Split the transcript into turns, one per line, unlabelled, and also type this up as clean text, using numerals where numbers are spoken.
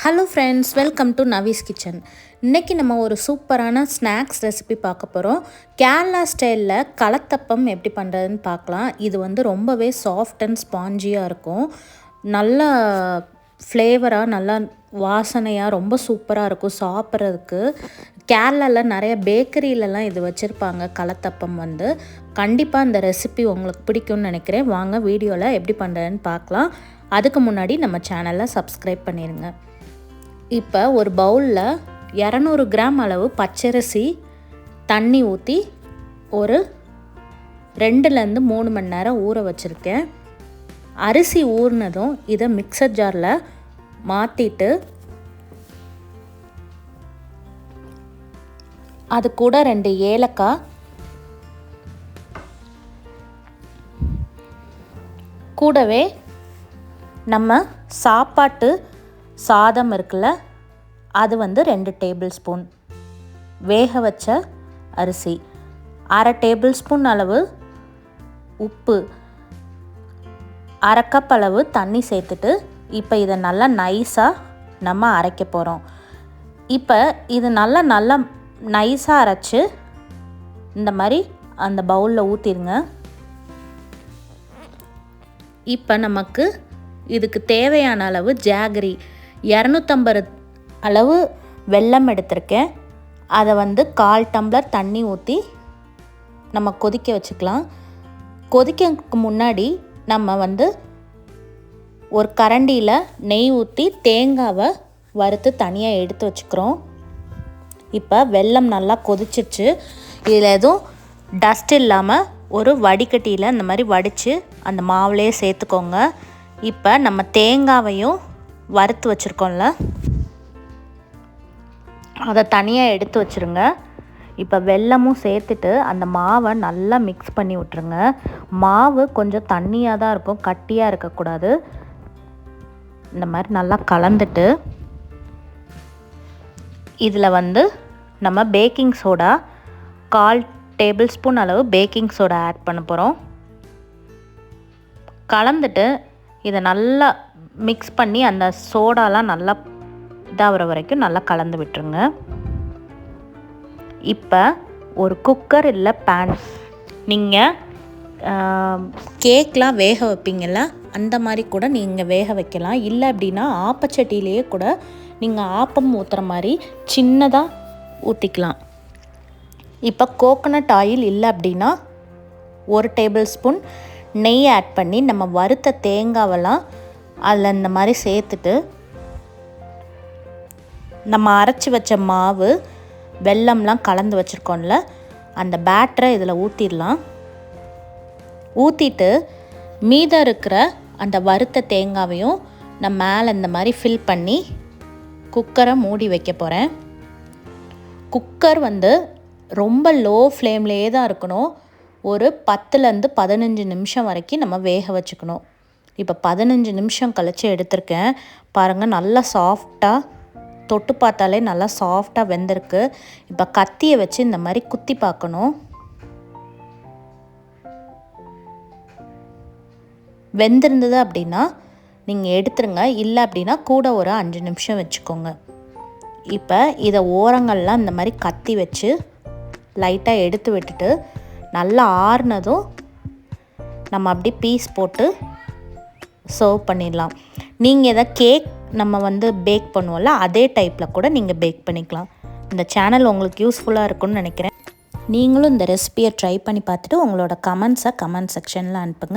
Hello friends, welcome to Navis kitchen. இன்றைக்கி நம்ம ஒரு சூப்பரான ஸ்நாக்ஸ் ரெசிபி பார்க்க போகிறோம். கேரளா ஸ்டைலில் கலத்தப்பம் எப்படி பண்ணுறதுன்னு பார்க்கலாம். இது வந்து ரொம்பவே சாஃப்ட் அண்ட் ஸ்பாஞ்சியாக இருக்கும். நல்லா ஃப்ளேவராக, நல்லா வாசனையாக, ரொம்ப சூப்பராக இருக்கும் சாப்பிட்றதுக்கு. கேரளாவில் நிறைய பேக்கரியிலலாம் இது வச்சுருப்பாங்க. கலத்தப்பம் வந்து கண்டிப்பாக இந்த ரெசிபி உங்களுக்கு பிடிக்கும்னு நினைக்கிறேன். வாங்க வீடியோவில் எப்படி பண்ணுறதுன்னு பார்க்கலாம். அதுக்கு முன்னாடி நம்ம சேனலை சப்ஸ்கிரைப் பண்ணிடுங்க. இப்போ ஒரு பவுலில் 200 கிராம் அளவு பச்சரிசி தண்ணி ஊற்றி ஒரு 2லேருந்து 3 மணி நேரம் ஊற வச்சுருக்கேன். அரிசி ஊறினதும் இதை மிக்சர் ஜாரில் மாற்றிட்டு அது கூட 2 ஏலக்காய், கூடவே நம்ம சாப்பாட்டு சாதம் இருக்குல்ல, அது வந்து 2 டேபிள் ஸ்பூன், வேக வச்ச அரிசி, 1/2 டேபிள் ஸ்பூன் அளவு உப்பு, 1/2 கப் அளவு தண்ணி சேர்த்துட்டு இப்போ இதை நல்லா நைஸாக நம்ம அரைக்க போகிறோம். இப்போ இது நல்லா நைஸாக அரைச்சி இந்த மாதிரி அந்த பவுலில் ஊற்றிடுங்க. இப்போ நமக்கு இதுக்கு தேவையான அளவு ஜாகரி 250 அளவு வெல்லம் எடுத்திருக்கேன். அதை வந்து 1/4 டம்ளர் தண்ணி ஊற்றி நம்ம கொதிக்க வச்சுக்கலாம். கொதிக்கிறதுக்கு முன்னாடி நம்ம வந்து ஒரு கரண்டியில் நெய் ஊற்றி தேங்காவை வறுத்து தனியாக எடுத்து வச்சுக்கிறோம். இப்போ வெல்லம் நல்லா கொதிச்சிருச்சு. இதில் எதுவும் டஸ்ட் இல்லாமல் ஒரு வடிகட்டியில் இந்த மாதிரி வடித்து அந்த மாவுலேயே சேர்த்துக்கோங்க. இப்போ நம்ம தேங்காவையும் வறுத்து வச்சுருக்கோம்ல, அதை தனியாக எடுத்து வச்சுருங்க. இப்போ வெல்லமும் சேர்த்துட்டு அந்த மாவை நல்லா மிக்ஸ் பண்ணி விட்டுருங்க. மாவு கொஞ்சம் தண்ணியாக தான் இருக்கும், கட்டியாக இருக்கக்கூடாது. இந்த மாதிரி நல்லா கலந்துட்டு இதில் வந்து நம்ம பேக்கிங் சோடா 1/4 டேபிள் ஸ்பூன் அளவு பேக்கிங் சோடா ஆட் பண்ண போகிறோம். கலந்துட்டு இதை நல்லா மிக்ஸ் பண்ணி அந்த சோடாலாம் நல்லா இதாகிற வரைக்கும் நல்லா கலந்து விட்டுருங்க. இப்போ ஒரு குக்கர் இல்லை பேன், நீங்கள் கேக்லாம் வேக வைப்பீங்கள்ல, அந்த மாதிரி கூட நீங்கள் வேக வைக்கலாம். இல்லை அப்படின்னா ஆப்பச்சட்டியிலேயே கூட நீங்கள் ஆப்பம் ஊற்றுற மாதிரி சின்னதாக ஊற்றிக்கலாம். இப்போ கோகோனட் ஆயில் இல்லை அப்படின்னா 1 டேபிள் ஸ்பூன் நெய் ஆட் பண்ணி நம்ம வறுத்த தேங்காவெல்லாம் அதில் இந்த மாதிரி சேர்த்துட்டு நம்ம அரைச்சி வச்ச மாவு வெல்லம்லாம் கலந்து வச்சுருக்கோம்ல, அந்த பேட்டரை இதில் ஊற்றிடலாம். ஊற்றிட்டு மீதம் இருக்கிற அந்த வறுத்த தேங்காவையும் நான் மேலே இந்த மாதிரி ஃபில் பண்ணி குக்கரை மூடி வைக்க போகிறேன். குக்கர் வந்து ரொம்ப லோ ஃப்ளேம்லேயே தான் இருக்கணும். ஒரு 10லேருந்து 15 நிமிஷம் வரைக்கும் நம்ம வேக வச்சுக்கணும். இப்போ 15 நிமிஷம் கழித்து எடுத்திருக்கேன். பாருங்கள், நல்லா சாஃப்டாக, தொட்டு பார்த்தாலே நல்லா சாஃப்டாக வெந்திருக்கு. இப்போ கத்தியை வச்சு இந்த மாதிரி குத்தி பார்க்கணும். வெந்திருந்தது அப்படின்னா நீங்கள் எடுத்துருங்க. இல்லை அப்படின்னா கூட ஒரு 5 நிமிஷம் வச்சுக்கோங்க. இப்போ இதை ஓரங்கள்லாம் இந்த மாதிரி கத்தி வச்சு லைட்டாக எடுத்து விட்டுட்டு நல்லா ஆறுனதும் நம்ம அப்படி பீஸ் போட்டு சர்வ் பண்ணிடலாம். நீங்கள் எதை கேக் நம்ம வந்து பேக் பண்ணுவோம்ல, அதே டைப்பில் கூட நீங்கள் பேக் பண்ணிக்கலாம். இந்த சேனல் உங்களுக்கு யூஸ்ஃபுல்லாக இருக்கும்னு நினைக்கிறேன். நீங்களும் இந்த ரெசிபியை ட்ரை பண்ணி பார்த்துட்டு உங்களோட கமெண்ட்ஸை கமெண்ட் செக்ஷனில் அனுப்புங்க.